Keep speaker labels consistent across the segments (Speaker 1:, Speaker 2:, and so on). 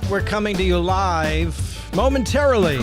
Speaker 1: We're coming to you live momentarily.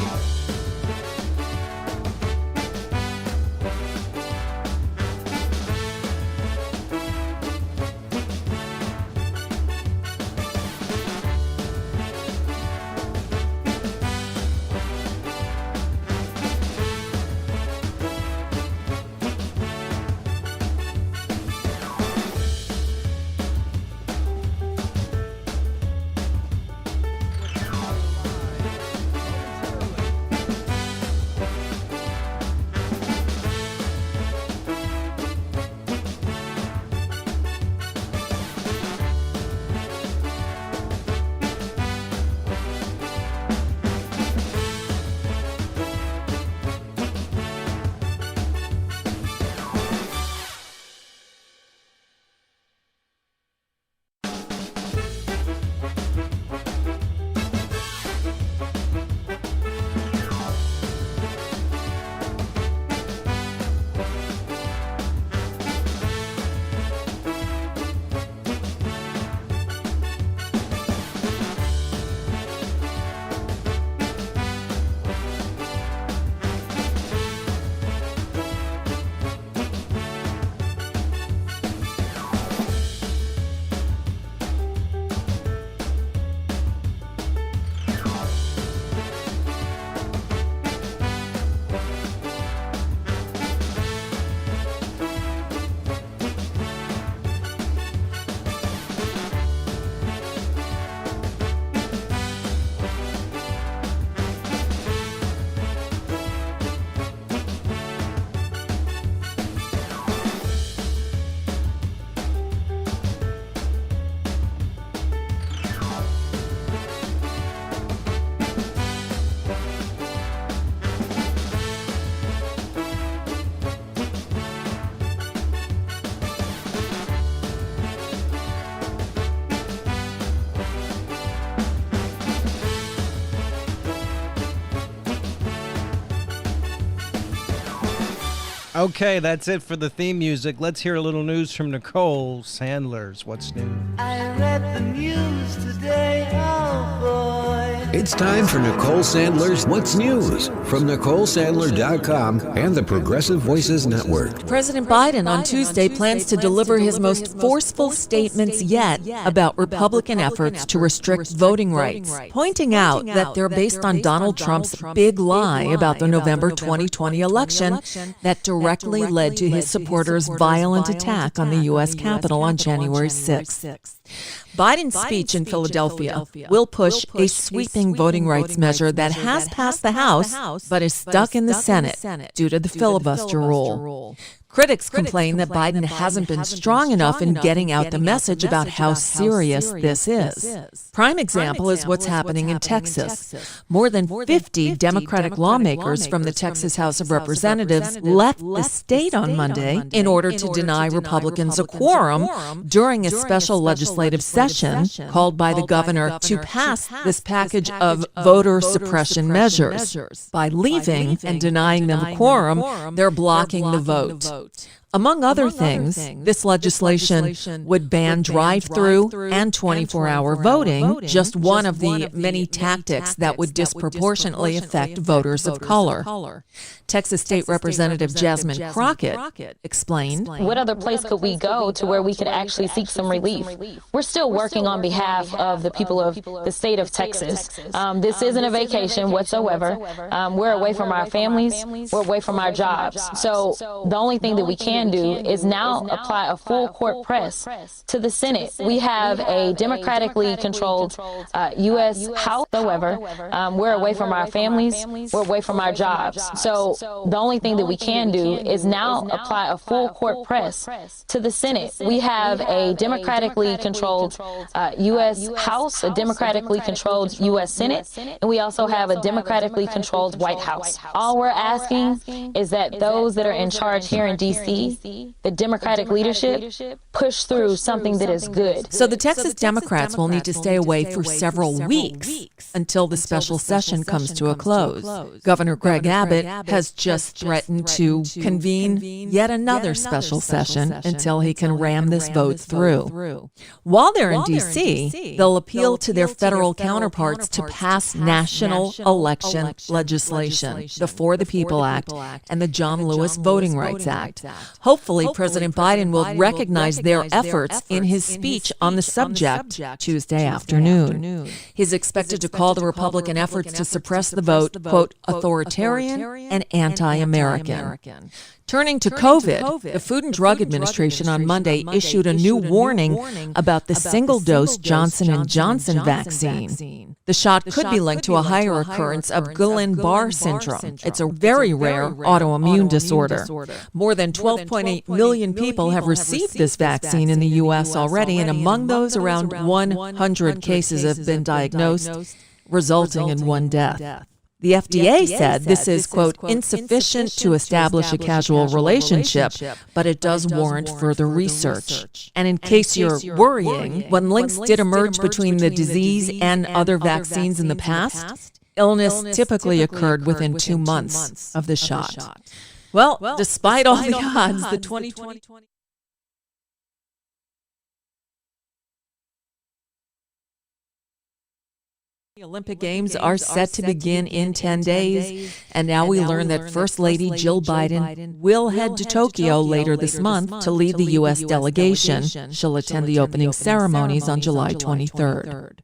Speaker 1: Okay, that's it for the theme music. Let's hear a little news from Nicole Sandler's What's New.
Speaker 2: I read the news today, oh boy.
Speaker 3: It's time for Nicole Sandler's What's News from NicoleSandler.com and the Progressive Voices Network.
Speaker 4: President Biden on Tuesday plans to deliver his most forceful statements yet about Republican efforts to restrict voting rights, pointing out that they're based on Donald Trump's big lie about the November 2020 election that directly led to his supporters' violent attack on the U.S. Capitol on January 6th. Biden's speech in Philadelphia will push a sweeping voting rights measure that has passed the House but is stuck in the Senate due to the filibuster rule. Critics complain that Biden hasn't been strong enough in getting out the message about how serious this is. Prime example is what's happening in Texas. More than 50 Democratic lawmakers from the Texas House of Representatives left the state on Monday in order to deny Republicans a quorum during a special legislative session called by the governor to pass this package of voter suppression measures. By leaving and denying them a quorum, they're blocking the vote. Among other things, this legislation would ban drive-through and 24-hour voting, just one of the many tactics that would disproportionately affect voters of color. Texas State Representative Jasmine Crockett explained,
Speaker 5: "What other place could we go to where we could actually seek some relief? We're still working on behalf of the people of the state of Texas. This isn't a vacation whatsoever. We're away from our families. We're away from our jobs. So the only thing that we can do is now apply a full court press to the Senate. We have a democratically controlled U.S. House. However, we're away from our families. We're away from our jobs. So the only thing that we can do is now apply a full court press to the Senate. We have a democratically controlled U.S. House, a democratically controlled U.S. Senate, and we also have a democratically controlled White House. All we're asking is that those that are in charge here in D.C. see the Democratic leadership push through something that is good.
Speaker 4: So the Texas Democrats will need to stay away for several weeks until the special session comes to a close. Governor Greg Abbott has just threatened to convene yet another special session until he can ram this vote through. While they're in D.C., they'll appeal to their federal counterparts to pass national election legislation, the For the People Act and the John Lewis Voting Rights Act. Hopefully, President Biden will recognize their efforts in his speech on the subject Tuesday afternoon. He's expected to call the Republican efforts to suppress the vote, quote, authoritarian and anti-American. Turning to COVID, the Food and Drug Administration on Monday issued a new warning about the single-dose Johnson & Johnson vaccine. The shot could be linked to a higher occurrence of Guillain-Barré syndrome. It's a very rare autoimmune disorder. More than 12.8 million people have received this vaccine in the U.S. already, and among those, around 100 cases have been diagnosed, resulting in one death. The FDA said this is, quote, insufficient to establish a causal relationship, but it does warrant further research. And in case you're worrying, when links did emerge between the disease and other vaccines in the past, illness typically occurred within 2 months of the shot. Well, despite all the odds, the 2020 The Olympic Games are set to begin in 10 days, and now we learn that First Lady Jill Biden will head to Tokyo later this month to lead the U.S. delegation. She'll attend the opening ceremonies on July 23rd.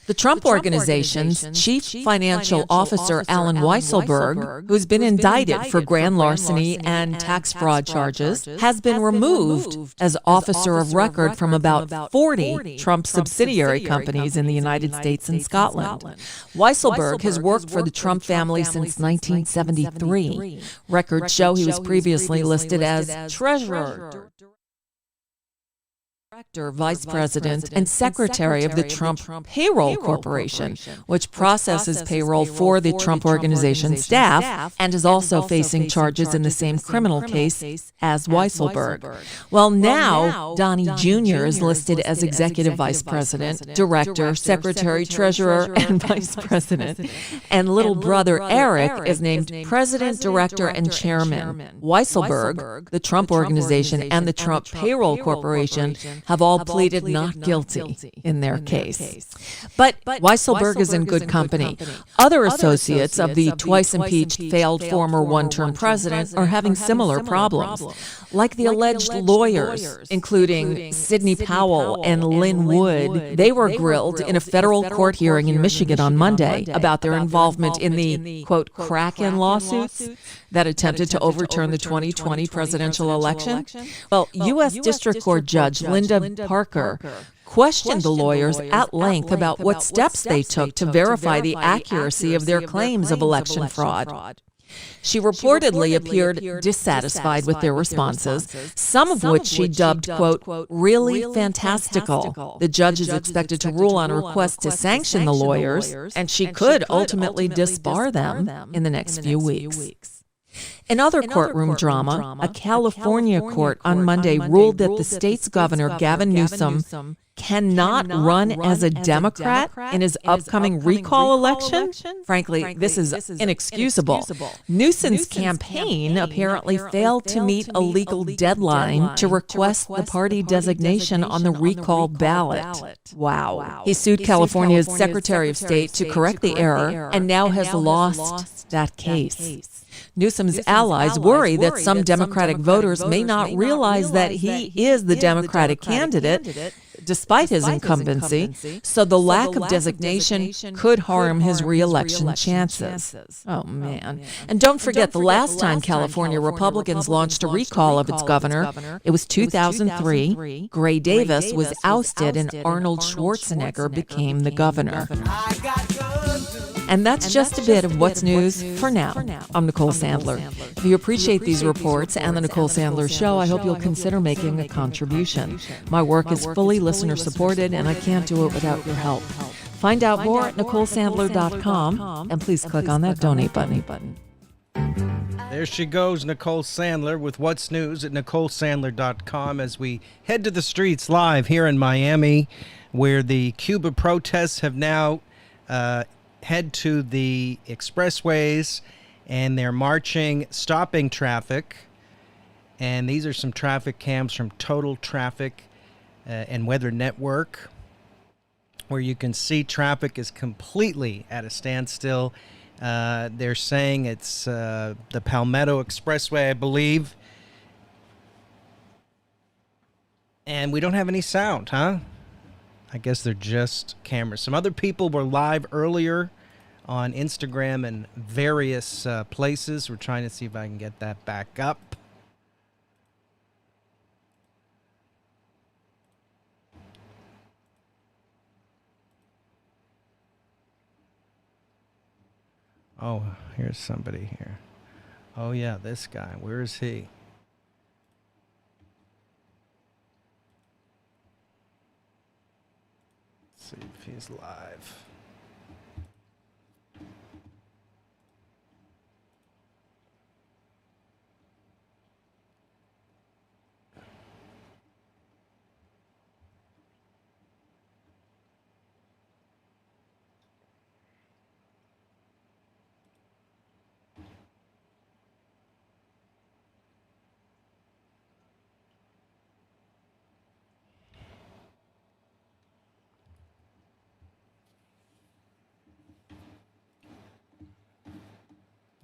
Speaker 4: The Trump Organization's chief financial officer, Alan Weisselberg, who's been indicted for grand larceny and tax fraud charges, has been removed as officer of record from about 40 Trump subsidiary companies in the United States and Scotland. Weisselberg has worked for the Trump family since 1973. Records show he was previously listed as treasurer, Director, Vice President, and Secretary of the Trump Payroll Corporation, which processes payroll for the Trump Organization staff and is also facing charges in the same criminal case as Weisselberg. Well, now Donnie Jr. is listed as Executive Vice President, Director, Secretary, Treasurer, and Vice President. And little brother Eric is named President, Director, and Chairman. Weisselberg, the Trump Organization, and the Trump Payroll Corporation have all pleaded not guilty in their case. But Weisselberg is in good company. Other associates of the twice-impeached failed former one-term president are having similar problems, like the alleged lawyers, including Sidney Powell and Lynn Wood. They were grilled in a federal court hearing in Michigan on Monday about their involvement in the, quote, crack-in lawsuits that attempted to overturn the 2020 presidential election. Well, U.S. District Court Judge Linda Parker questioned the lawyers at length about what steps they took to verify the accuracy of their claims of election fraud. She reportedly appeared dissatisfied with their responses, some of which she dubbed, quote, really fantastical. The judge is expected to rule on a request to sanction the lawyers, and she could ultimately disbar them in the next few weeks. In other courtroom drama, a California court on Monday ruled that the state's governor, Gavin Newsom, cannot run as a Democrat in his upcoming recall election. Frankly, this is inexcusable. Newsom's campaign apparently failed to meet a legal deadline to request the party designation on the recall ballot. Wow. He sued California's Secretary of State to correct the error and now has lost that case. Newsom's allies worry that some Democratic voters may not realize that he is the Democratic candidate despite his incumbency, so the lack of designation could harm his re-election chances. Oh, man. And don't forget, the last time California Republicans launched a recall of its governor, it was 2003. Gray Davis was ousted and Arnold Schwarzenegger became the governor. And that's just a bit of what's news for now. I'm Nicole Sandler. If you appreciate these reports and the Nicole Sandler Show, I hope you'll consider making a contribution. My work is fully listener-supported, and I can't do it without your help. Find out more at NicoleSandler.com, and please click on that donate button.
Speaker 1: There she goes, Nicole Sandler, with What's News at NicoleSandler.com as we head to the streets live here in Miami, where the Cuba protests have now head to the expressways, and they're marching, stopping traffic. And these are some traffic cams from Total Traffic and Weather Network, where you can see traffic is completely at a standstill. They're saying it's the Palmetto Expressway, I believe. And we don't have any sound, huh? I guess they're just cameras. Some other people were live earlier on Instagram and various places. We're trying to see if I can get that back up. Oh, here's somebody here. Oh, yeah, this guy. Where is he? Let's see if he's live.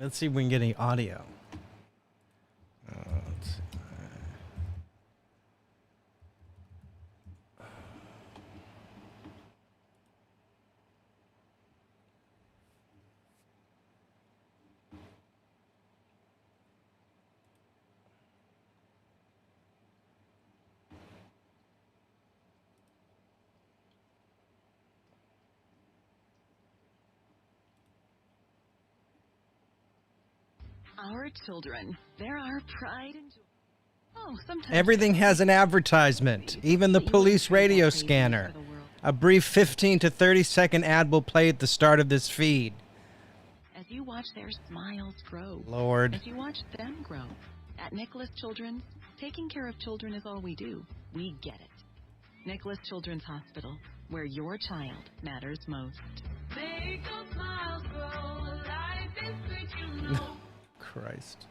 Speaker 1: Let's see if we can get any audio. Let's see.
Speaker 6: Our children, they're our pride and joy. Oh, sometimes
Speaker 1: Everything has an advertisement, even the police radio scanner. A brief 15 to 30-second ad will play at the start of this feed.
Speaker 6: As you watch their smiles grow,
Speaker 1: Lord.
Speaker 6: as you watch them grow, at Nicholas Children's, taking care of children is all we do. We get it. Nicholas Children's Hospital, where your child matters most. Make those smiles grow, life is sweet, you know.
Speaker 1: Christ.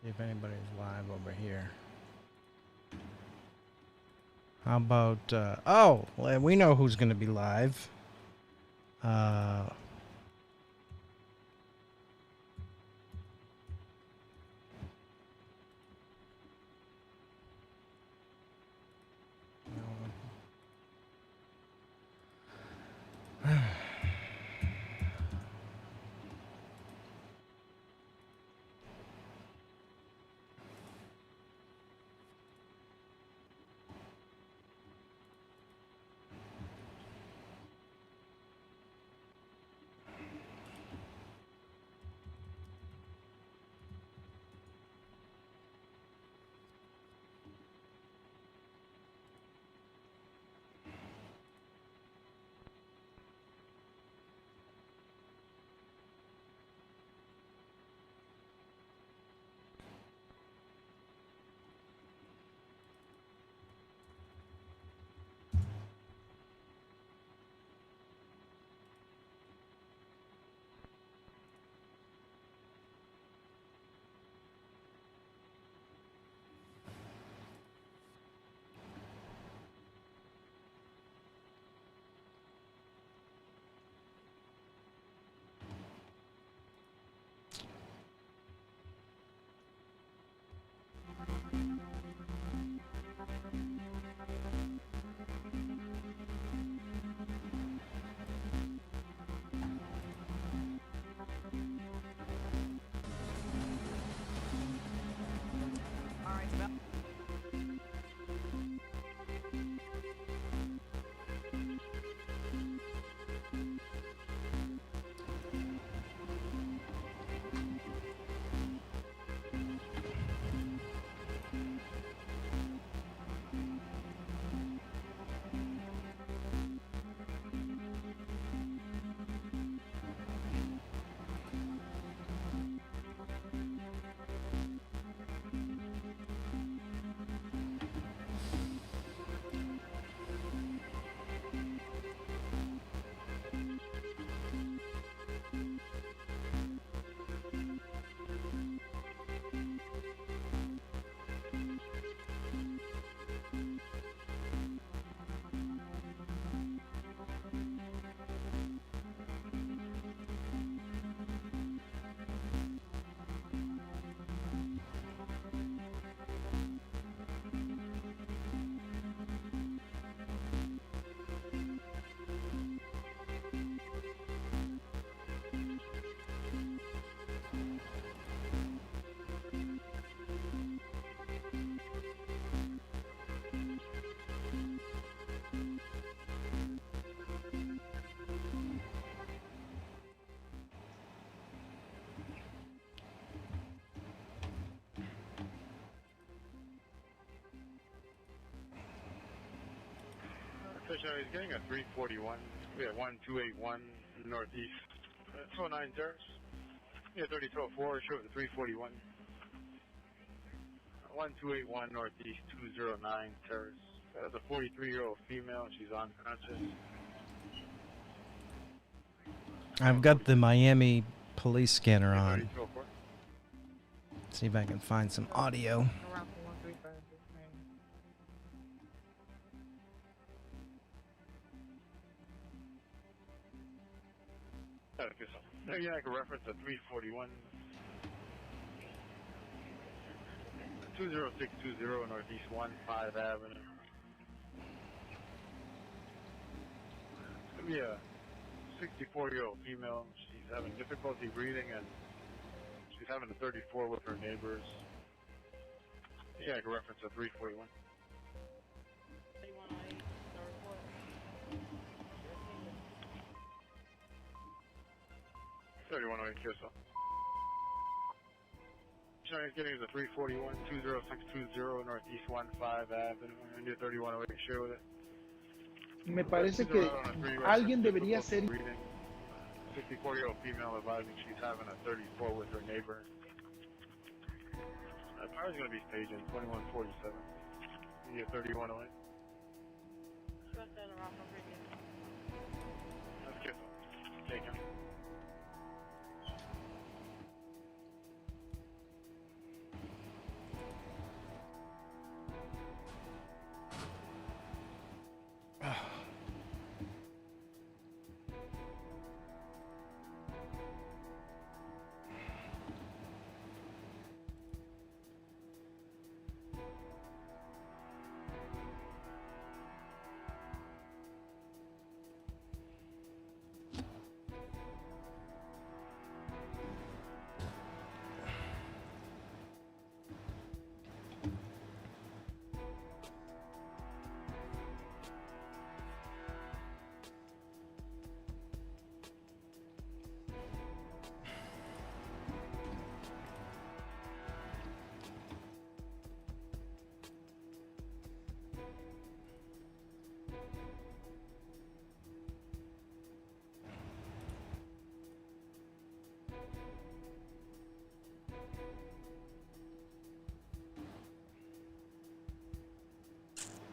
Speaker 1: See if anybody's live over here. How about, oh, well, we know who's going to be live.
Speaker 7: So he's getting a 341. We have 1281 northeast. 209 Terrace. Yeah, 3204, showing 341. 1281 northeast, 209 Terrace. That's a 43-year-old female. She's unconscious.
Speaker 1: I've got the Miami police scanner on.
Speaker 7: 3204.
Speaker 1: See if I can find some audio.
Speaker 7: Yeah, I can reference a 341. 20620 Northeast 15 Avenue. It's going to be a 64-year-old female. She's having difficulty breathing and she's having a 34 with her neighbors. Yeah, I can reference a 341. 3108 QSL. He's getting the 341 20620 Northeast 15 Avenue. India 3108, share with it.
Speaker 8: Me parece que alguien debería ser.
Speaker 7: 64-year-old female advising she's having a 34 with her neighbor. Power's going to be staging 2147. India 3108. That's good. Take him.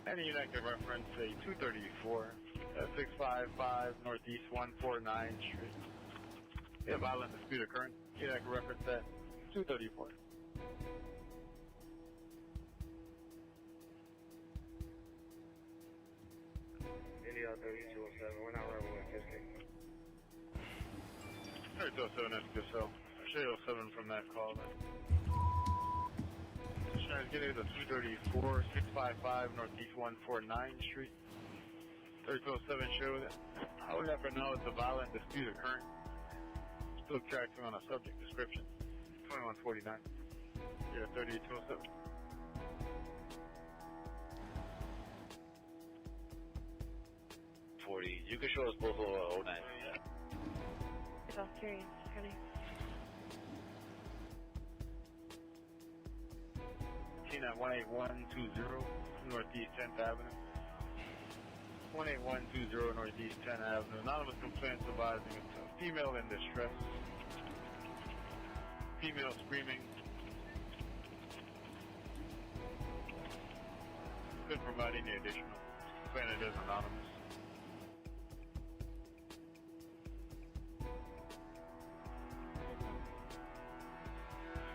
Speaker 7: Any unit can reference a 234 at 655 Northeast 149 Street. Yeah, violent dispute occurring. Unit can reference that 234. India 3207, we're not running with 50. 3207, that's good, so I'll show you 07 from that call then. Trying to get into 234, 655 Northeast 149 Street. 3207, show with it. All we have for now is a violent dispute occurring. Still tracking on a subject description. 2149. Yeah, 3207.
Speaker 9: You can show us both 09.
Speaker 10: It's all serious, honey.
Speaker 7: At 18120 Northeast 10th Avenue. 18120 Northeast 10th Avenue. Anonymous complaints advising a female in distress. Female screaming. Couldn't provide any additional. Complainant is anonymous.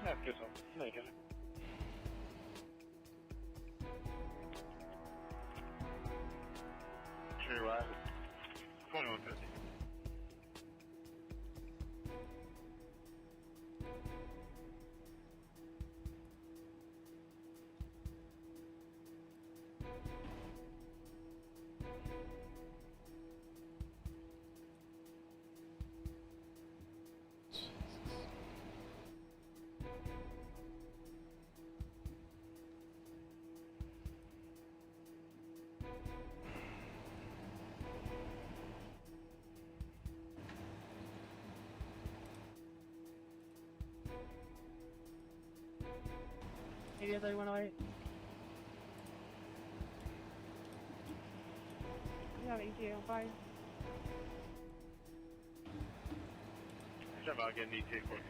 Speaker 7: That's good, so make it. Sure, right. 2150.
Speaker 10: Maybe 3108. Yeah, thank you. Bye.
Speaker 7: I'm about getting ET for you.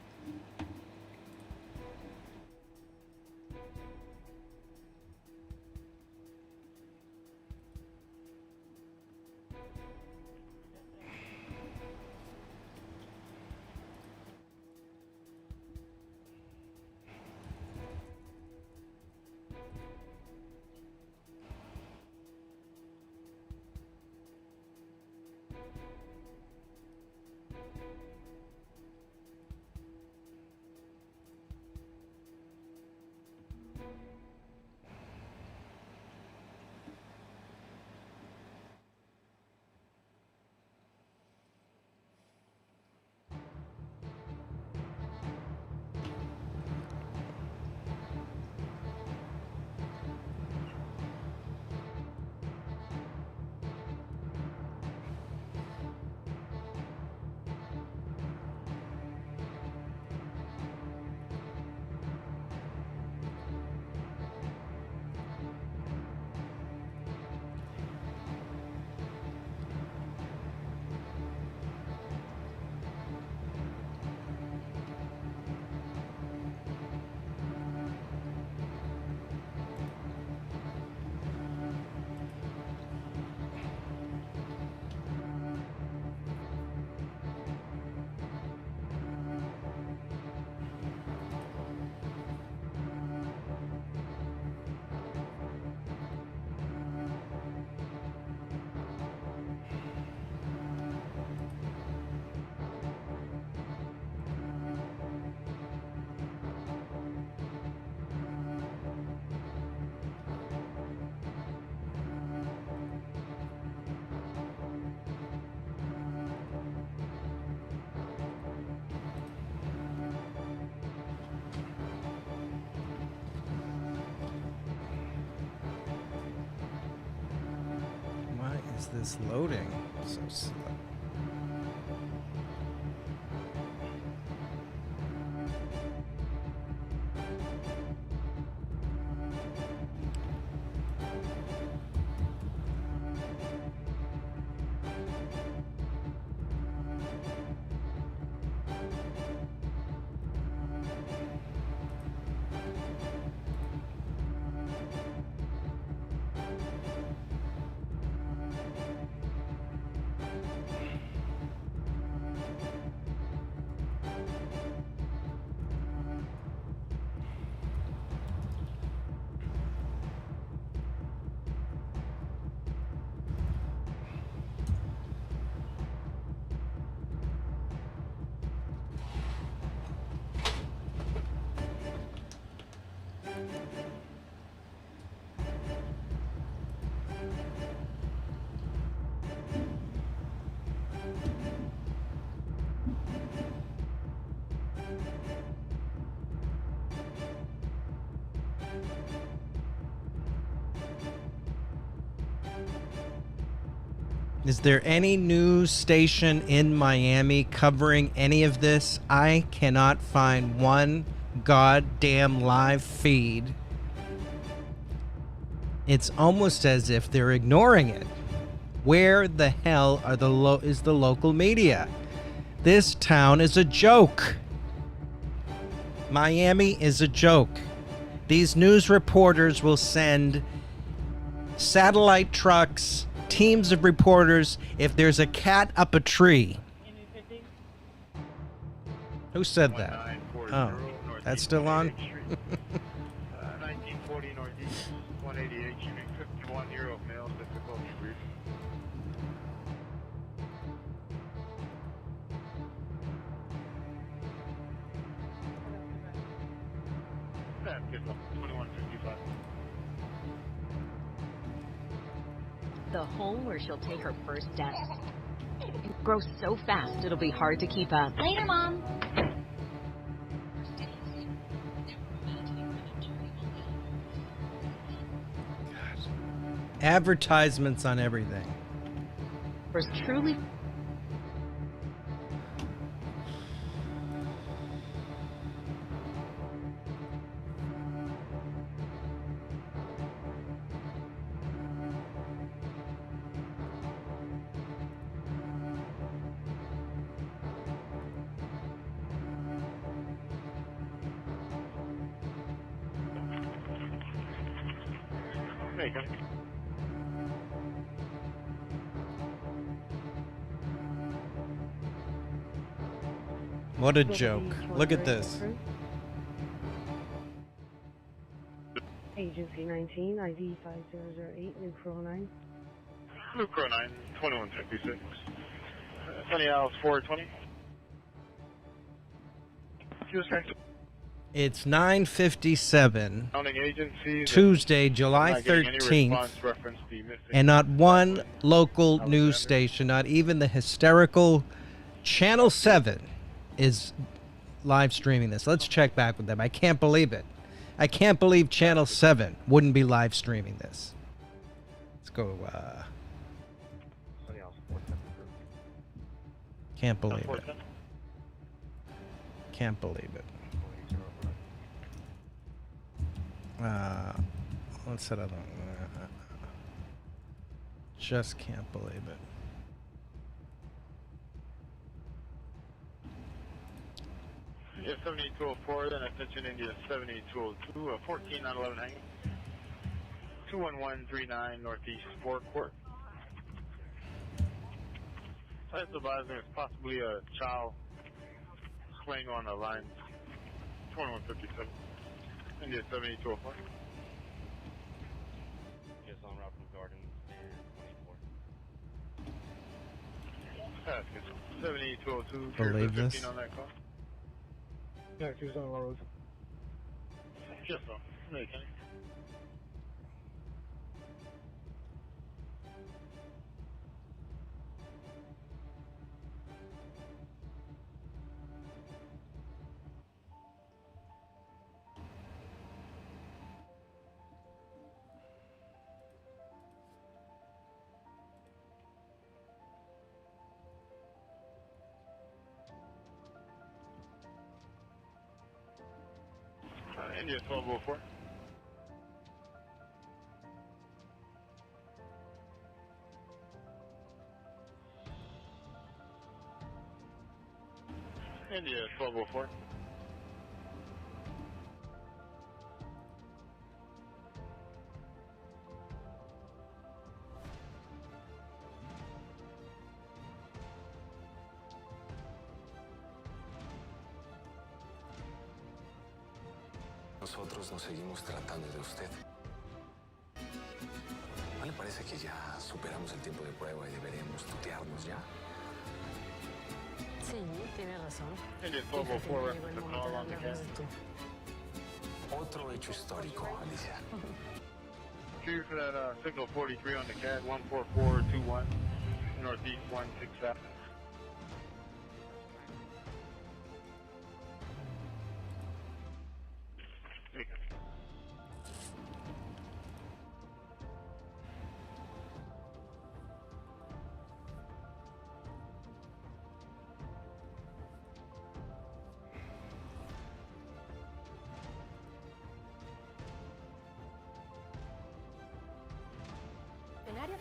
Speaker 1: Why is this loading so slow? Is there any news station in Miami covering any of this? I cannot find one goddamn live feed. It's almost as if they're ignoring it. Where the hell are is the local media? This town is a joke. Miami is a joke. These news reporters will send satellite trucks, teams of reporters, if there's a cat up a tree. Who said that? Oh, that's still on?
Speaker 7: 1940 Northeast, 188, shooting 51-year-old male, difficult to breathe. Yeah, good luck. 2155.
Speaker 11: The home where she'll take her first steps. It grows so fast, it'll be hard to keep up. Later, Mom.
Speaker 1: Advertisements on everything.
Speaker 11: Was truly
Speaker 1: What a joke. Look at this.
Speaker 10: Agency 19, ID 5008, New Pro 9.
Speaker 7: Blue Crow 9, 2156. Sunny Isles 420.
Speaker 1: It's 9:57,
Speaker 7: Counting agencies.
Speaker 1: Tuesday, July 13th, and not one local news station, not even the hysterical Channel 7, is live streaming this. Let's check back with them. I can't believe it. I can't believe Channel 7 wouldn't be live streaming this. Let's go. Can't believe it. Can't believe it. What's that other one? Just can't believe it.
Speaker 7: India 7204, then attention India 7202, 14 on 11 hanging. 21139 Northeast 4 Court. Science advising is possibly a child swing on the line 2157. India 7204.
Speaker 9: Just on route from Gardens and 24.
Speaker 7: Pass, 7202.
Speaker 1: Believe this?
Speaker 7: 15 on that call.
Speaker 8: Yeah, she's on the road.
Speaker 7: Yes, sir. Hey, Kenny. India 1204. India 1204.
Speaker 12: Nosotros nos seguimos tratando de usted. ¿No le parece que ya superamos el tiempo de prueba y deberíamos tutearnos ya?
Speaker 13: Sí, tiene razón.
Speaker 7: India 1204, reference the call on the cat.
Speaker 12: Otro hecho histórico, Alicia.
Speaker 7: Cue for that signal 43 on the cat, 14421, Northeast 167.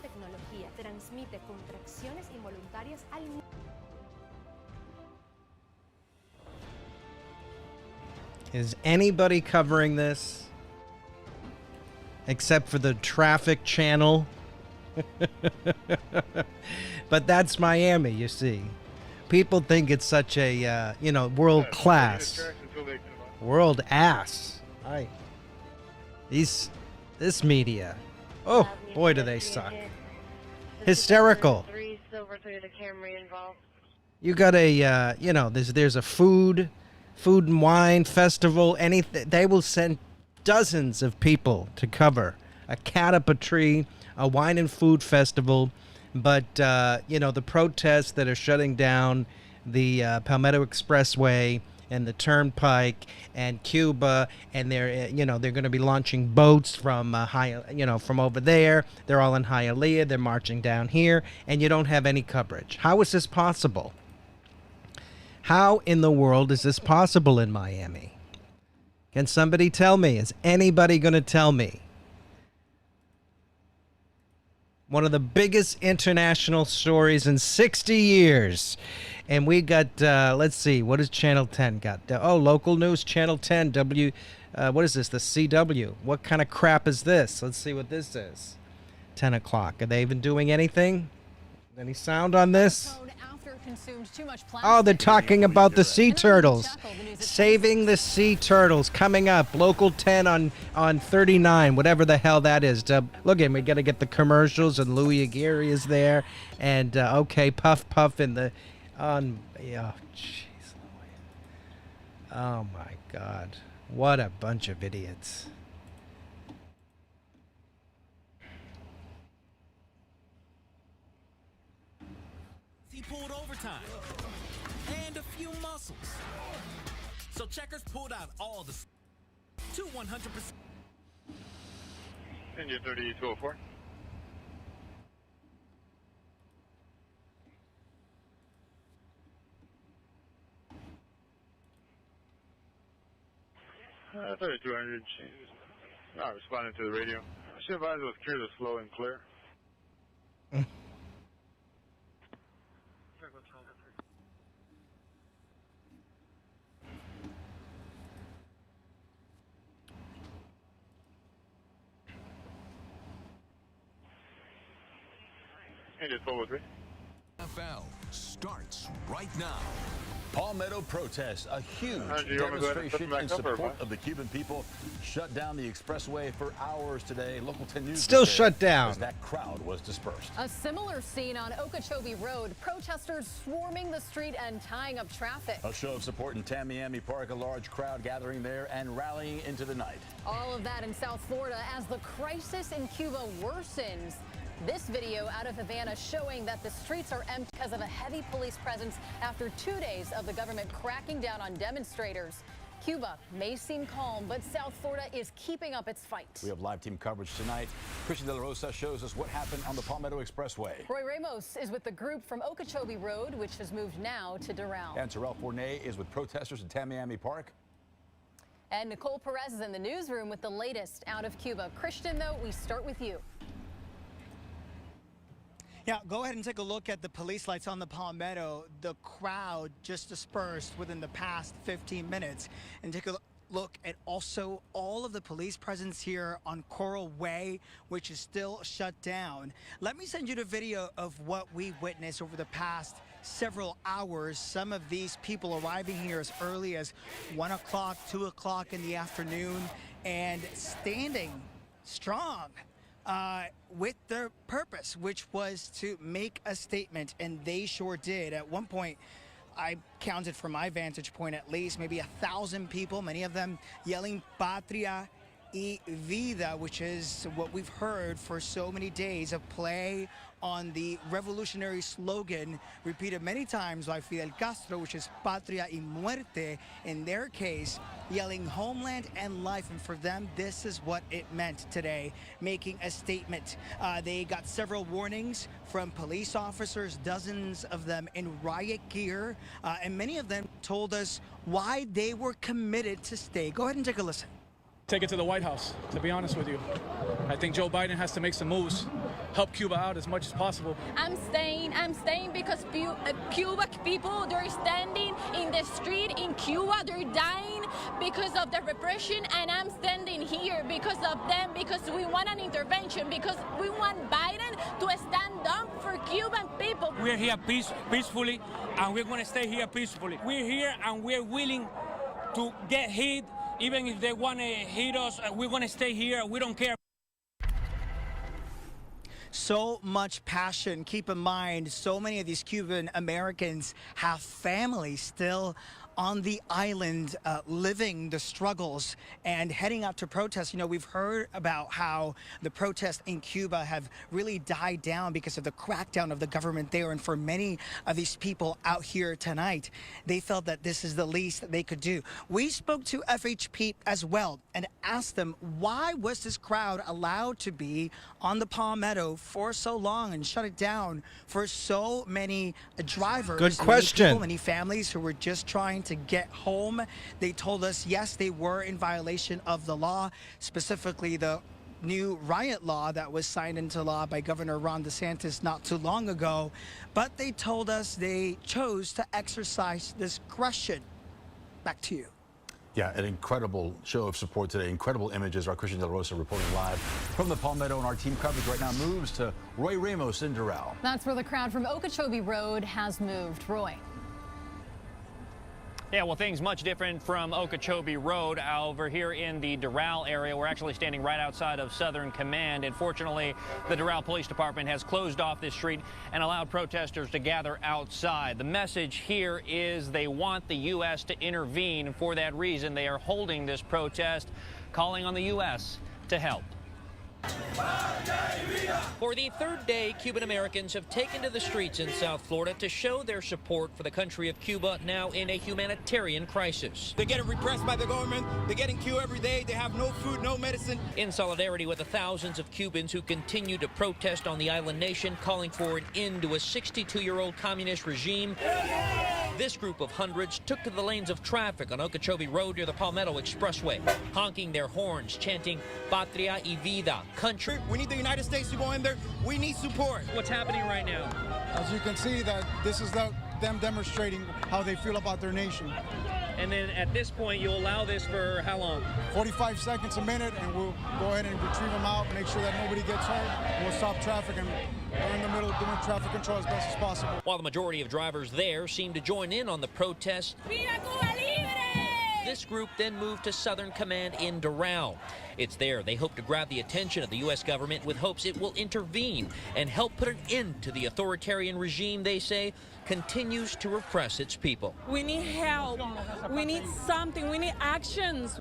Speaker 14: Tecnología transmite contracciones involuntarias al
Speaker 1: Is anybody covering this except for the traffic channel? But that's Miami, you see. People think it's such a, world class. World ass. This media. Oh, boy, do they suck. Hysterical. You got a, there's a food and wine festival. Anything. They will send dozens of people to cover a cat up a tree, a wine and food festival. But, the protests that are shutting down the Palmetto Expressway and the Turnpike and Cuba, and they're going to be launching boats from from over there. They're all in Hialeah. They're marching down here, and you don't have any coverage. How is this possible? How in the world is this possible in Miami? Can somebody tell me? Is anybody going to tell me? One of the biggest international stories in 60 years. And we got, let's see, what does Channel 10 got? Local news, Channel 10, what is this, the CW? What kind of crap is this? Let's see what this is. 10 o'clock. Are they even doing anything? Any sound on this? Oh, they're talking about the sea turtles. Saving the sea turtles. Coming up. Local 10 on 39. Whatever the hell that is. Look at me. We got to get the commercials. And Louis Aguirre is there. And, okay, Puff Puff in the... yeah, jeez. Oh, my God. What a bunch of idiots.
Speaker 13: He pulled overtime and a few muscles. So Checkers pulled out all the to 100%.
Speaker 7: Engine 3204. Uh, 3200. She's not responding to the radio. She advised it was clear to slow and clear. Engine 1203.
Speaker 12: NFL starts right now. Palmetto protests, a huge demonstration in support of the Cuban people, shut down the expressway for hours today. Local 10 News
Speaker 1: still shut down
Speaker 12: as that crowd was dispersed.
Speaker 15: A similar scene on Okeechobee Road, protesters swarming the street and tying up traffic.
Speaker 12: A show of support in Tamiami Park, a large crowd gathering there and rallying into the night.
Speaker 15: All of that in South Florida as the crisis in Cuba worsens. This video out of Havana showing that the streets are empty because of a heavy police presence after 2 days of the government cracking down on demonstrators. Cuba may seem calm, but South Florida is keeping up its fight.
Speaker 12: We have live team coverage tonight. Christian De La Rosa shows us what happened on the Palmetto Expressway.
Speaker 15: Roy Ramos is with the group from Okeechobee Road, which has moved now to Doral.
Speaker 12: And Terrell Fournier is with protesters in Tamiami Park.
Speaker 15: And Nicole Perez is in the newsroom with the latest out of Cuba. Christian, though, we start with you.
Speaker 16: Yeah, go ahead and take a look at the police lights on the Palmetto. The crowd just dispersed within the past 15 minutes. And take a look at also all of the police presence here on Coral Way, which is still shut down. Let me send you the video of what we witnessed over the past several hours. Some of these people arriving here as early as 1 o'clock, 2 o'clock in the afternoon, and standing strong with their purpose, which was to make a statement, and they sure did. At one point, I counted from my vantage point at least maybe 1,000 people, many of them yelling Patria y Vida, which is what we've heard for so many days, of play on the revolutionary slogan repeated many times by Fidel Castro, which is Patria y Muerte, in their case, yelling homeland and life. And for them, this is what it meant today, making a statement. They got several warnings from police officers, dozens of them in riot gear, and many of them told us why they were committed to stay. Go ahead and take a listen.
Speaker 17: Take it to the White House, to be honest with you. I think Joe Biden has to make some moves, help Cuba out as much as possible.
Speaker 18: I'm staying because Cuba people, they're standing in the street in Cuba, they're dying because of the repression, and I'm standing here because of them, because we want an intervention, because we want Biden to stand up for Cuban people.
Speaker 19: We're here peacefully, and we're going to stay here peacefully. We're here and we're willing to get hit. Even if they want to hit us, we're going to stay here. We don't care.
Speaker 16: So much passion. Keep in mind, so many of these Cuban Americans have families still on the island, living the struggles and heading out to protest. You know, we've heard about how the protests in Cuba have really died down because of the crackdown of the government there. And for many of these people out here tonight, they felt that this is the least that they could do. We spoke to FHP as well and asked them, why was this crowd allowed to be on the Palmetto for so long and shut it down for so many drivers?
Speaker 1: Good question.
Speaker 16: Many people, many families who were just trying to get home. They told us, yes, they were in violation of the law, specifically the new riot law that was signed into law by Governor Ron DeSantis not too long ago, but they told us they chose to exercise discretion. Back to you.
Speaker 12: Yeah, an incredible show of support today. Incredible images. Our Christian De La Rosa reporting live from the Palmetto, and our team coverage right now moves to Roy Ramos in Doral.
Speaker 15: That's where the crowd from Okeechobee Road has moved. Roy.
Speaker 20: Yeah, well, things much different from Okeechobee Road. Over here in the Doral area, we're actually standing right outside of Southern Command. And fortunately, the Doral Police Department has closed off this street and allowed protesters to gather outside. The message here is they want the U.S. to intervene. And for that reason, they are holding this protest, calling on the U.S. to help. For the third day, Cuban Americans have taken to the streets in South Florida to show their support for the country of Cuba, now in a humanitarian crisis.
Speaker 21: They're getting repressed by the government. They're getting killed every day. They have no food, no medicine.
Speaker 20: In solidarity with the thousands of Cubans who continue to protest on the island nation, calling for an end to a 62-year-old communist regime, this group of hundreds took to the lanes of traffic on Okeechobee Road near the Palmetto Expressway, honking their horns, chanting Patria y Vida, country.
Speaker 21: We need the United States to go in there. We need support.
Speaker 20: What's happening right now?
Speaker 22: As you can see, that this is them demonstrating how they feel about their nation.
Speaker 20: And then at this point, you'll allow this for how long?
Speaker 22: 45 seconds, a minute, and we'll go ahead and retrieve them out, make sure that nobody gets hurt. We'll stop traffic, and we're in the middle doing traffic control as best as possible.
Speaker 20: While the majority of drivers there seem to join in on the protest, this group then moved to Southern Command in Doral. It's there they hope to grab the attention of the U.S. government with hopes it will intervene and help put an end to the authoritarian regime they say continues to repress its people.
Speaker 18: We need help. We need something. We need actions.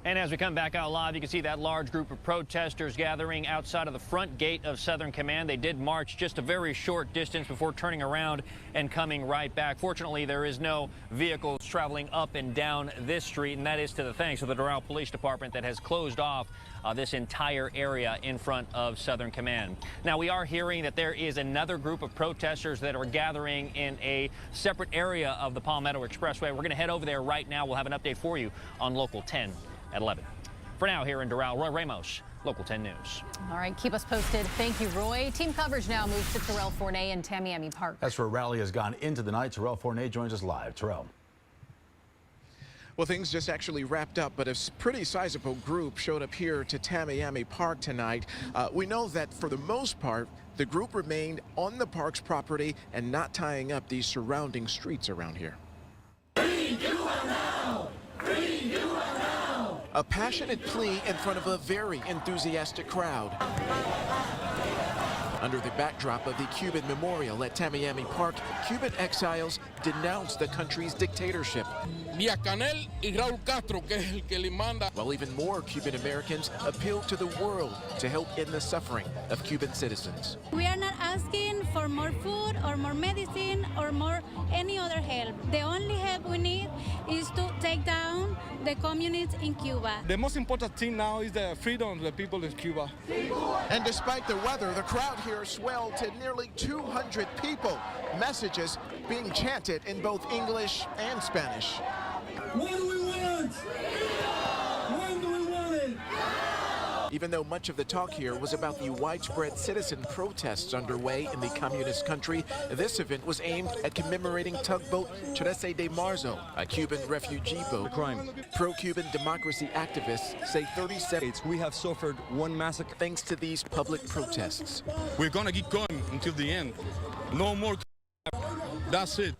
Speaker 20: And as we come back out live, you can see that large group of protesters gathering outside of the front gate of Southern Command. They did march just a very short distance before turning around and coming right back. Fortunately, there is no vehicles traveling up and down this street, and that is to the thanks of the Doral Police Department that has closed off this entire area in front of Southern Command. Now, we are hearing that there is another group of protesters that are gathering in a separate area of the Palmetto Expressway. We're going to head over there right now. We'll have an update for you on Local 10 at 11. For now, here in Doral, Roy Ramos, Local 10 News.
Speaker 15: All right, keep us posted. Thank you, Roy. Team coverage now moves to Terrell Fournay in Tamiami Park.
Speaker 12: That's where a rally has gone into the night. Terrell Fournay joins us live. Terrell.
Speaker 23: Well, things just actually wrapped up, but a pretty sizable group showed up here to Tamiami Park tonight. We know that for the most part, the group remained on the park's property and not tying up these surrounding streets around here.
Speaker 2: Free Cuba now! Free Cuba now!
Speaker 23: A passionate plea in front of a very enthusiastic crowd. Under the backdrop of the Cuban memorial at Tamiami Park, Cuban exiles denounced the country's dictatorship. While even more Cuban Americans appealed to the world to help end the suffering of Cuban citizens.
Speaker 24: We are not asking for more food or more medicine or more any other help. The only help we need is to take down the communists in Cuba.
Speaker 25: The most important thing now is the freedom of the people in Cuba.
Speaker 23: And despite the weather, the crowd here swelled to nearly 200 people. Messages being chanted in both English and Spanish.
Speaker 2: When do we want? When do we want it?
Speaker 23: Even though much of the talk here was about the widespread citizen protests underway in the communist country, this event was aimed at commemorating tugboat 13 de Marzo, a Cuban refugee boat. Pro-Cuban democracy activists say 37
Speaker 25: we have suffered one massacre.
Speaker 23: Thanks to these public protests.
Speaker 25: We're gonna keep going until the end. No more. That's it.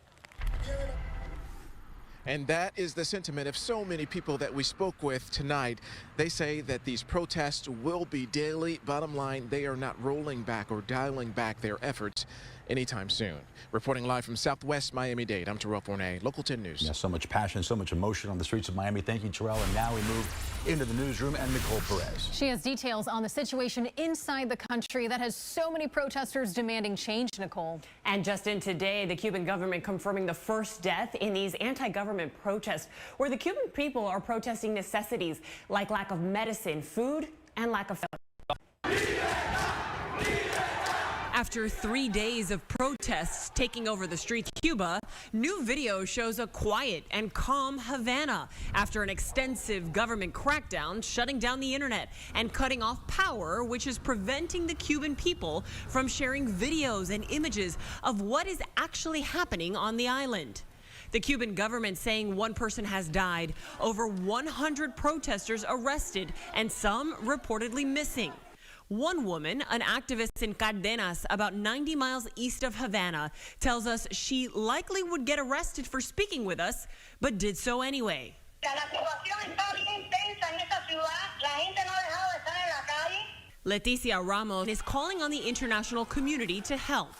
Speaker 23: And that is the sentiment of so many people that we spoke with tonight. They say that these protests will be daily. Bottom line, they are not rolling back or dialing back their efforts anytime soon. Reporting live from Southwest Miami-Dade, I'm Terrell Fournay, Local 10 News.
Speaker 12: Yeah, so much passion, so much emotion on the streets of Miami. Thank you, Terrell. And now we move into the newsroom and Nicole Perez.
Speaker 15: She has details on the situation inside the country that has so many protesters demanding change, Nicole.
Speaker 26: And just in today, the Cuban government confirming the first death in these anti-government protests, where the Cuban people are protesting necessities like lack of medicine, food, and lack of After 3 days of protests taking over the streets of Cuba, new video shows a quiet and calm Havana after an extensive government crackdown shutting down the internet and cutting off power, which is preventing the Cuban people from sharing videos and images of what is actually happening on the island. The Cuban government saying one person has died, over 100 protesters arrested, and some reportedly missing. One woman, an activist in Cardenas, about 90 miles east of Havana, tells us she likely would get arrested for speaking with us, but did so anyway. Leticia Ramos is calling on the international community to help.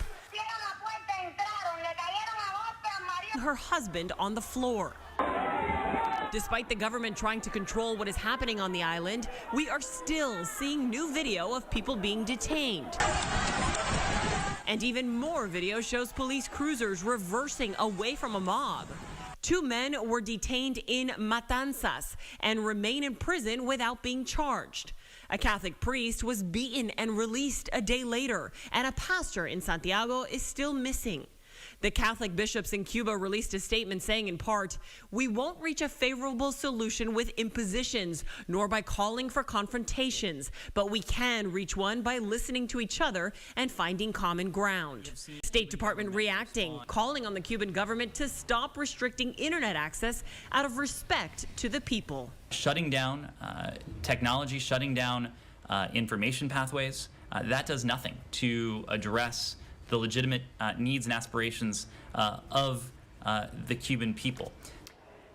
Speaker 26: Her husband on the floor. Despite the government trying to control what is happening on the island, we are still seeing new video of people being detained. And even more video shows police cruisers reversing away from a mob. 2 men were detained in Matanzas and remain in prison without being charged. A Catholic priest was beaten and released a day later, and a pastor in Santiago is still missing. The Catholic bishops in Cuba released a statement saying, in part, "We won't reach a favorable solution with impositions, nor by calling for confrontations, but we can reach one by listening to each other and finding common ground." State Department reacting, calling on the Cuban government to stop restricting internet access out of respect to the people.
Speaker 3: Shutting down technology, shutting down information pathways, that does nothing to address the legitimate needs and aspirations of the Cuban people.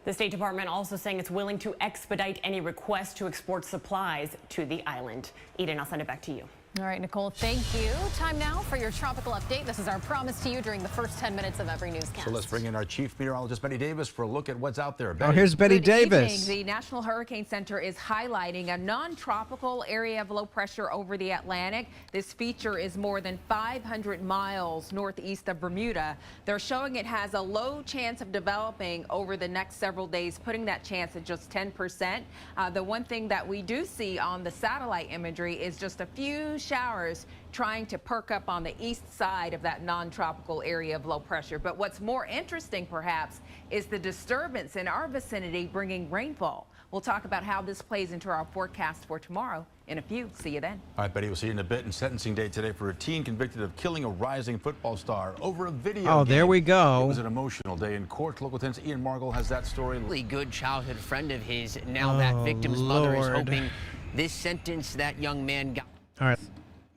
Speaker 26: The State Department also saying it's willing to expedite any request to export supplies to the island. Eden, I'll send it back to you.
Speaker 15: All right, Nicole, thank you. Time now for your tropical update. This is our promise to you during the first 10 minutes of every newscast.
Speaker 12: So let's bring in our chief meteorologist, Betty Davis, for a look at what's out there.
Speaker 1: Betty. Oh, here's Betty Davis.
Speaker 4: Evening. The National Hurricane Center is highlighting a non-tropical area of low pressure over the Atlantic. This feature is more than 500 miles northeast of Bermuda. They're showing it has a low chance of developing over the next several days, putting that chance at just 10%. The one thing that we do see on the satellite imagery is just a few showers trying to perk up on the east side of that non-tropical area of low pressure. But what's more interesting, perhaps, is the disturbance in our vicinity bringing rainfall. We'll talk about how this plays into our forecast for tomorrow in a few. See you then.
Speaker 12: All right, Betty, we'll see you in a bit. And sentencing day today for a teen convicted of killing a rising football star over a video
Speaker 1: Oh,
Speaker 12: game.
Speaker 1: there we go.
Speaker 12: It was an emotional day in court. Local 10's Ian Margol has that story.
Speaker 5: Really good childhood friend of his. Now that victim's mother is hoping this sentence that young man got.
Speaker 1: All right.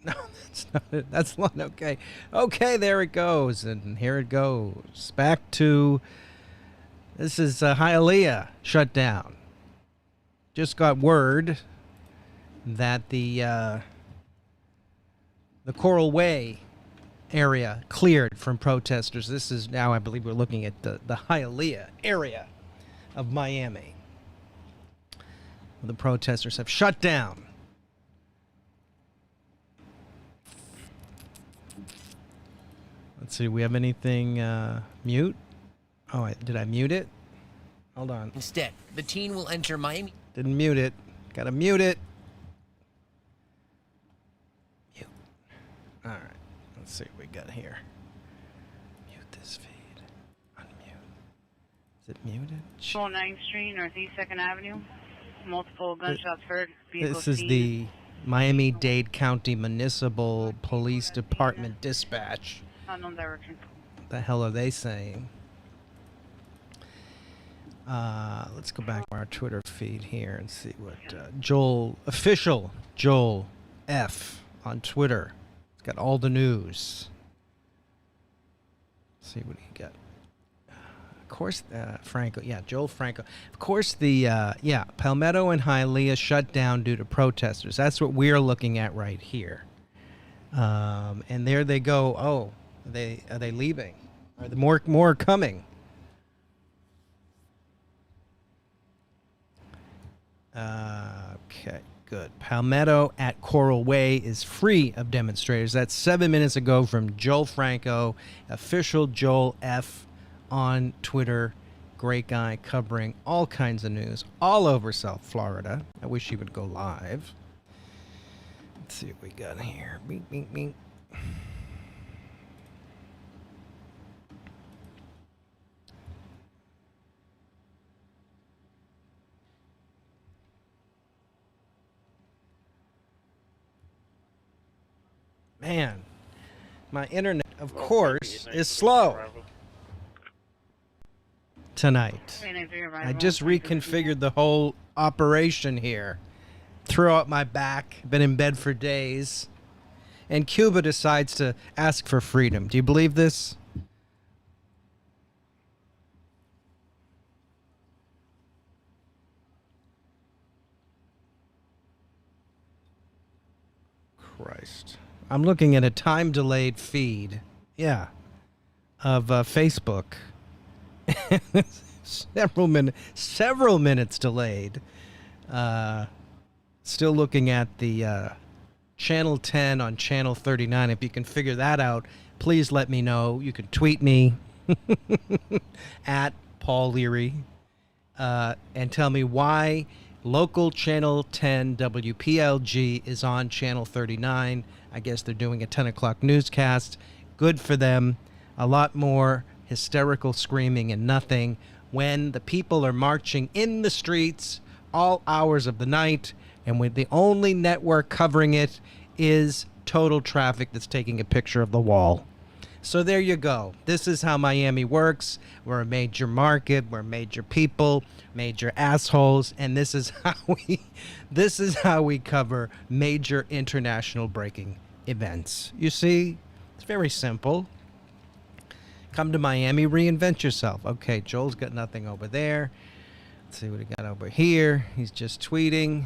Speaker 1: No, that's not it. That's one. Okay. Okay, there it goes. And here it goes. Back to, this is Hialeah shut down. Just got word that the Coral Way area cleared from protesters. This is now, I believe we're looking at the Hialeah area of Miami. The protesters have shut down. Let's see, we have anything mute? Oh, did I mute it? Hold on.
Speaker 5: Instead, the teen will enter Miami.
Speaker 1: Didn't mute it. Gotta mute it. Mute. All right. Let's see what we got here. Mute this feed. Unmute. Is it muted?
Speaker 6: 9th Street, Northeast 2nd Avenue. Multiple gunshots heard.
Speaker 1: This is the Miami-Dade County Municipal Police Department dispatch.
Speaker 6: Unknown direction.
Speaker 1: What the hell are they saying? Let's go back to our Twitter feed here and see what official Joel F on Twitter. He's got all the news. Let's see what he got. Of course, Franco. Yeah, Joel Franco. Of course, Palmetto and Hialeah shut down due to protesters. That's what we're looking at right here. And there they go. Oh, are they leaving? Are there more coming? Okay, good. Palmetto at Coral Way is free of demonstrators. That's 7 minutes ago from Joel Franco, official Joel F on Twitter. Great guy covering all kinds of news all over South Florida. I wish he would go live. Let's see what we got here. Bing, bing, bing. Man, my internet, of course, is slow tonight. I just reconfigured the whole operation here. Threw out my back, been in bed for days. And Cuba decides to ask for freedom. Do you believe this? Christ. I'm looking at a time-delayed feed. Yeah. Of Facebook. several minutes delayed. Still looking at the Channel 10 on Channel 39. If you can figure that out, please let me know. You can tweet me at Paul Leary and tell me why local Channel 10 WPLG is on Channel 39. I guess they're doing a 10 o'clock newscast. Good for them. A lot more hysterical screaming and nothing when the people are marching in the streets all hours of the night, and with the only network covering it is Total Traffic that's taking a picture of the wall. So there you go. This is how Miami works. We're a major market, we're major people, major assholes, and this is how we cover major international breaking events. You see, it's very simple. Come to Miami, reinvent yourself. Okay, Joel's got nothing over there. Let's see what he got over here. He's just tweeting.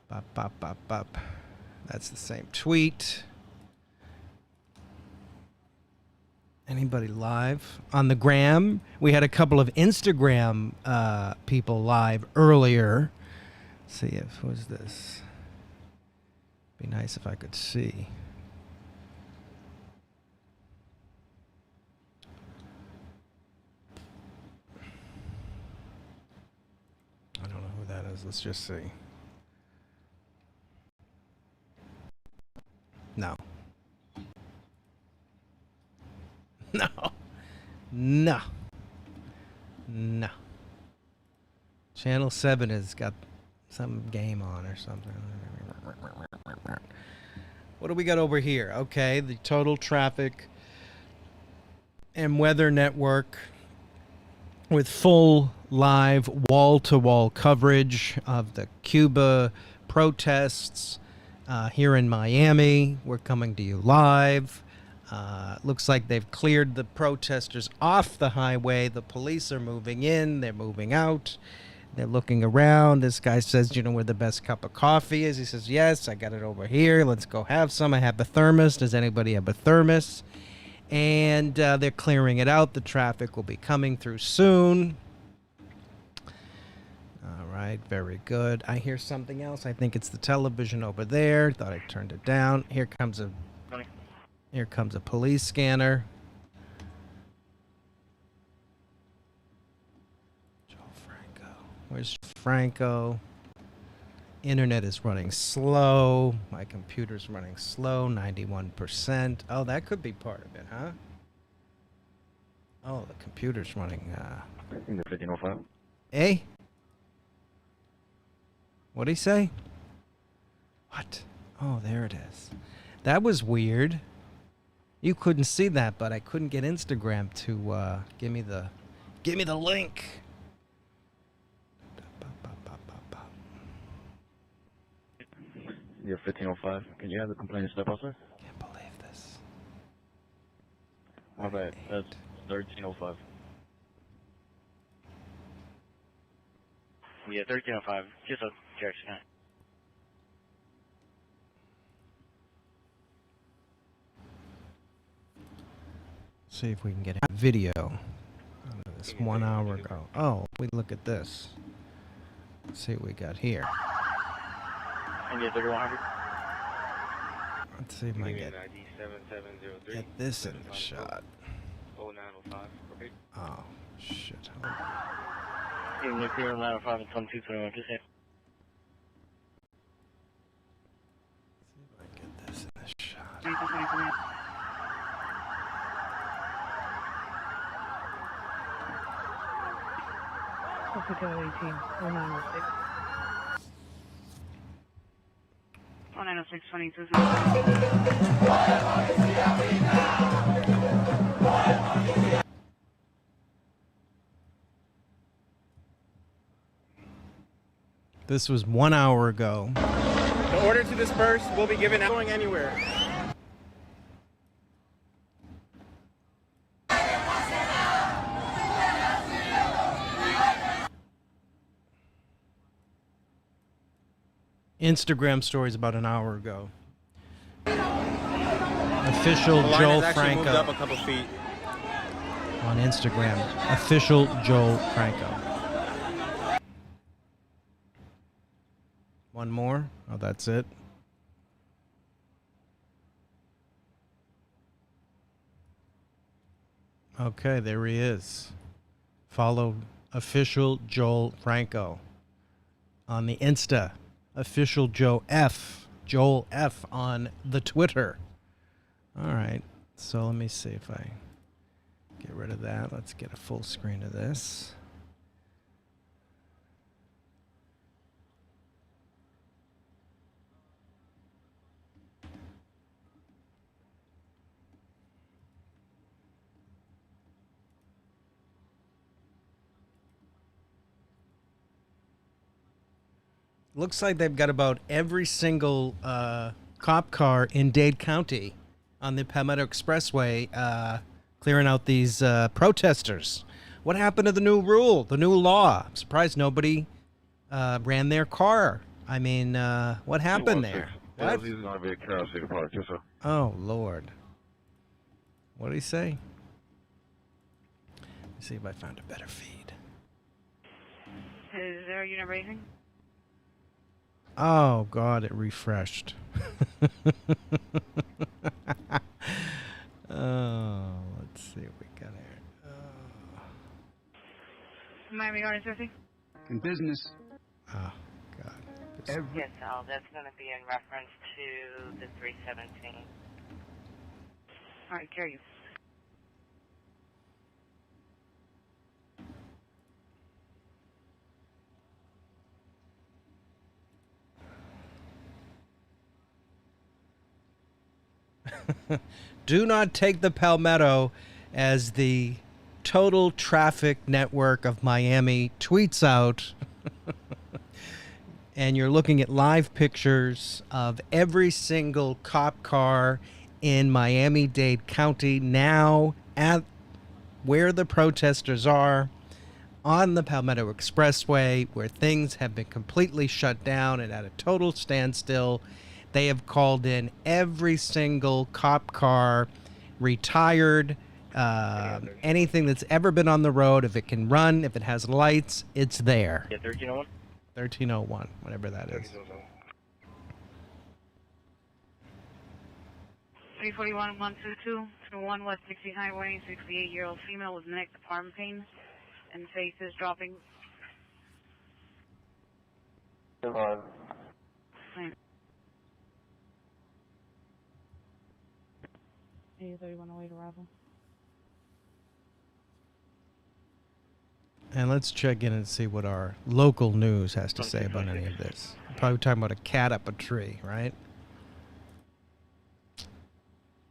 Speaker 1: Bop, bop, bop, bop. That's the same tweet. Anybody live on the gram? We had a couple of Instagram people live earlier. Let's see if who's this. Be nice if I could see. I don't know who that is. Let's just see. No. No. No. No. Channel 7 has got some game on or something. What do we got over here? Okay, the Total Traffic and Weather Network with full live wall-to-wall coverage of the Cuba protests here in Miami. We're coming to you live. Looks like they've cleared the protesters off the highway. The police are moving in. They're moving out. They're looking around. This guy says, you know where the best cup of coffee is? He says, yes, I got it over here. Let's go have some. I have a thermos. Does anybody have a thermos? And they're clearing it out. The traffic will be coming through soon. All right, very good. I hear something else. I think it's the television over there. Thought I turned it down. Here comes a police scanner. Joe Franco. Where's Franco? Internet is running slow. My computer's running slow, 91%. Oh, that could be part of it, huh? Oh, the computer's running.
Speaker 8: 1505.
Speaker 1: Eh? What'd he say? What? Oh, there it is. That was weird. You couldn't see that, but I couldn't get Instagram to give me the link.
Speaker 8: You're 1505. Can you have the complainant step out, sir?
Speaker 1: Can't believe this.
Speaker 8: My bad. That's 1305.
Speaker 6: Yeah, 1305. Just a check scan.
Speaker 1: See if we can get a video. This 1 hour ago. Oh, we look at this. Let's see what we got here.
Speaker 6: And yeah, 3100.
Speaker 1: Let's see if I can get this in the shot.
Speaker 8: 0905. Okay.
Speaker 1: Oh, shit.
Speaker 6: Even if you're 905 and 2221, just hit.
Speaker 1: See if I can get this in the shot.
Speaker 6: 19622.
Speaker 1: This was 1 hour ago.
Speaker 7: The order to disperse will be given out going anywhere.
Speaker 1: Instagram stories about an hour ago. Official
Speaker 7: The line
Speaker 1: Joel
Speaker 7: has actually moved
Speaker 1: Franco
Speaker 7: up a couple feet.
Speaker 1: on Instagram. Official Joel Franco. One more? Oh, that's it. Okay, there he is. Follow Official Joel Franco on the Insta. Official Joel F on the Twitter. All right, so let me see if I get rid of that. Let's get a full screen of this. Looks like they've got about every single cop car in Dade County on the Palmetto Expressway clearing out these protesters. What happened to the new rule, the new law? I'm surprised nobody ran their car. I mean, what happened there? What? Oh, Lord. What did he say? Let's see if I found a better feed.
Speaker 6: Is there a unit raising?
Speaker 1: Oh, God, it refreshed. Oh, let's see what we got here.
Speaker 6: Miami Gardens, Jersey?
Speaker 22: In business.
Speaker 1: Oh, God.
Speaker 6: Yes, Al, that's going to be in reference to the 317. All right, carry you.
Speaker 1: Do not take the Palmetto as the total traffic network of Miami tweets out. And you're looking at live pictures of every single cop car in Miami-Dade County now at where the protesters are on the Palmetto Expressway, where things have been completely shut down and at a total standstill. They have called in every single cop car, retired, anything that's ever been on the road. If it can run, if it has lights, it's there.
Speaker 8: Yeah, 1301?
Speaker 1: 1301, whatever that is.
Speaker 6: 341 122 to 1 West 60 Highway. 68-year-old female with neck to arm pain and face is dropping. Fine. 3108 arrival.
Speaker 1: And let's check in and see what our local news has to say about any of this. Probably talking about a cat up a tree, right?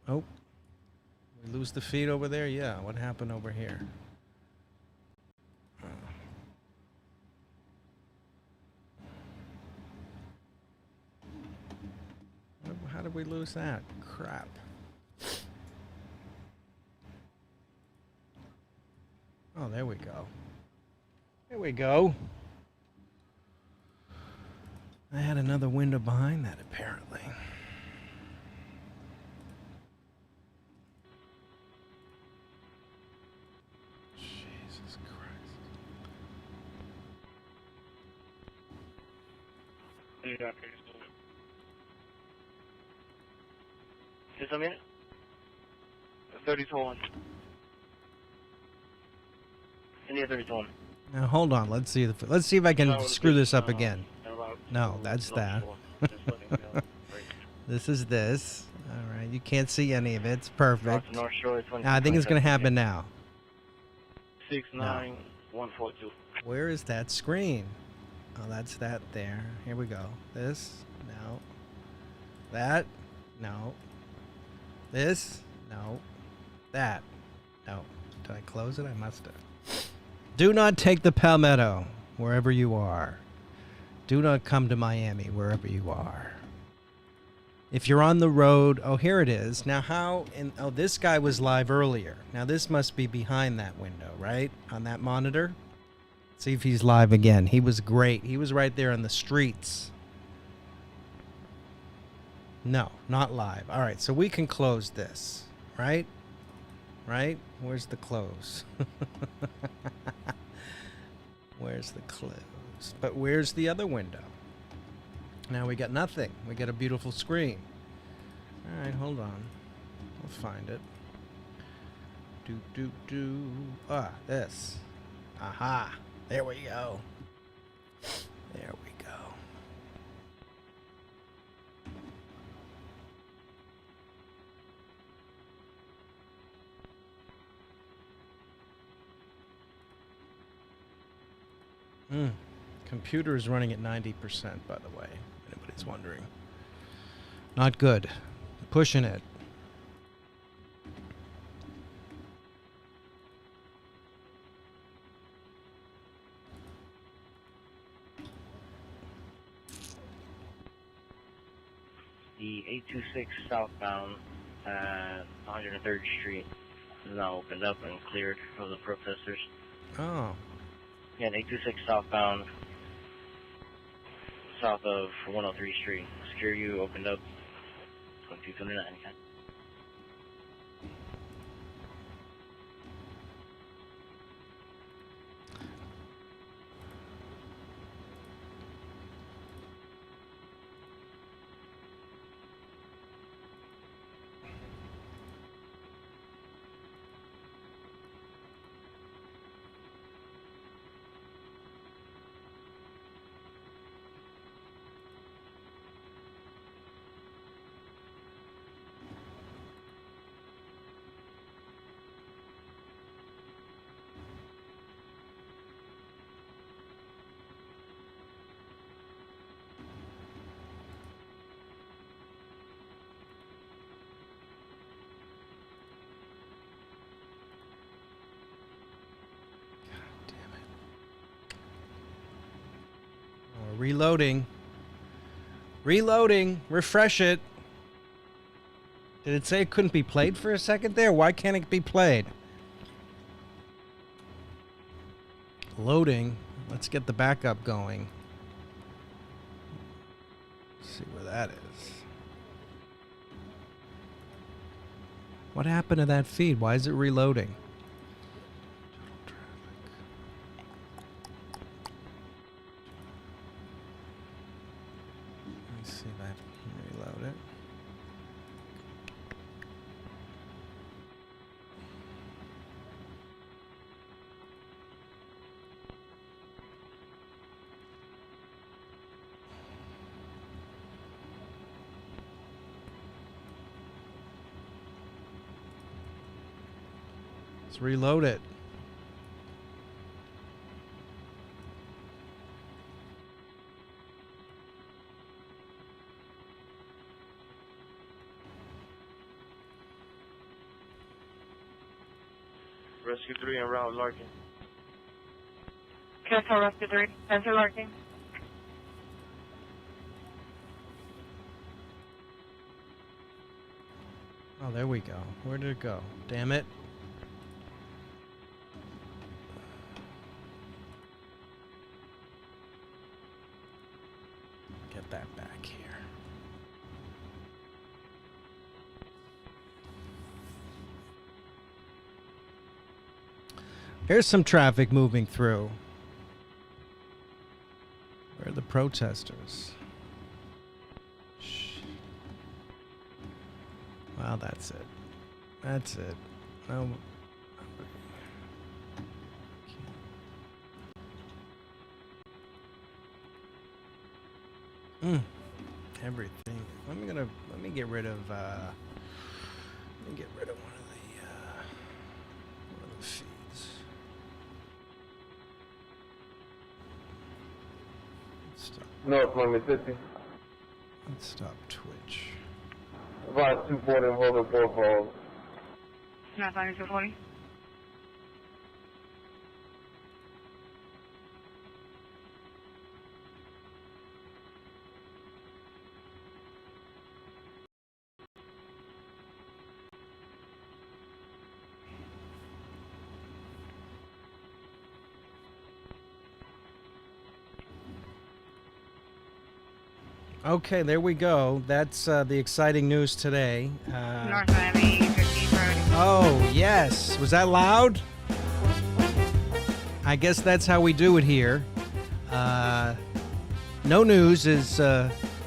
Speaker 1: Oh. We lose the feed over there? Yeah, what happened over here? How did we lose that? Crap. Oh, there we go. There we go. I had another window behind that, apparently. Jesus Christ.
Speaker 8: Just a minute. 32-1. India 32-1.
Speaker 1: Now hold on. Let's see if I can screw this up again. No, that's that. This is this. All right, you can't see any of it. It's perfect.
Speaker 8: North Shore,
Speaker 1: I think it's gonna happen now.
Speaker 8: 69142.
Speaker 1: Where is that screen? Oh, that's that there. Here we go. This. No. That? No. This? No. That? No. Did I close it? I must have. Do not take the Palmetto, wherever you are. Do not come to Miami, wherever you are. If you're on the road, oh, here it is. Now how, oh, this guy was live earlier. Now this must be behind that window, right? On that monitor. See if he's live again. He was great. He was right there on the streets. No, not live. All right, so we can close this, right? Right? Where's the close? Where's the close? But where's the other window? Now we got nothing. We got a beautiful screen. All right, hold on. We'll find it. Ah, this. Aha. There we go. There we go. Computer is running at 90%, by the way. Anybody's wondering. Not good. Pushing it.
Speaker 8: The 826 southbound at 103rd Street is now opened up and cleared for the protesters.
Speaker 1: Oh.
Speaker 8: Yeah, 826 southbound, south of 103 Street. Secure you opened up. 2229, okay?
Speaker 1: Reloading. Reloading. Refresh it. Did it say it couldn't be played for a second there? Why can't it be played? Loading. Let's get the backup going. Let's see where that is. What happened to that feed? Why is it reloading? Let's see if I can reload it. Let's reload it.
Speaker 8: Rescue 3 en route, Larkin.
Speaker 6: Cancel Rescue 3. Cancel Larkin.
Speaker 1: Oh, there we go. Where did it go? Damn it. Get that back here. Here's some traffic moving through. Where are the protesters? Shh. Well, that's it. That's it. No. Everything. Let me get rid of one of the feeds. Stop.
Speaker 7: North Miami City.
Speaker 1: Let's stop Twitch.
Speaker 9: About 240 and hold up 4
Speaker 6: Not finding 240.
Speaker 1: Okay, there we go. That's the exciting news today.
Speaker 6: North Miami 15 priority.
Speaker 1: Oh, yes. Was that loud? I guess that's how we do it here. No news is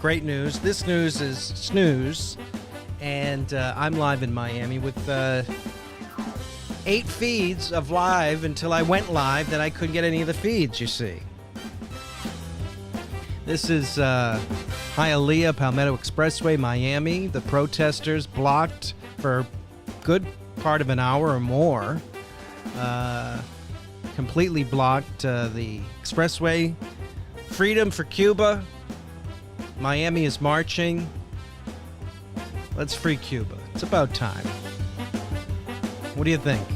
Speaker 1: great news. This news is snooze. And I'm live in Miami with 8 feeds of live until I went live. Then I couldn't get any of the feeds, you see. This is Hialeah, Palmetto Expressway, Miami. The protesters blocked for a good part of an hour or more. Completely blocked the expressway. Freedom for Cuba. Miami is marching. Let's free Cuba. It's about time. What do you think?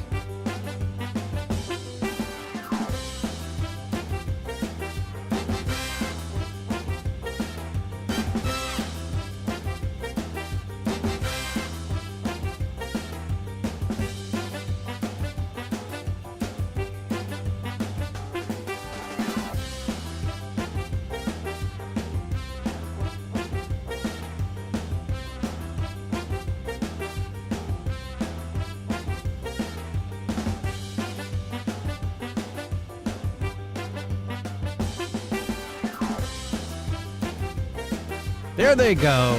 Speaker 1: There they go.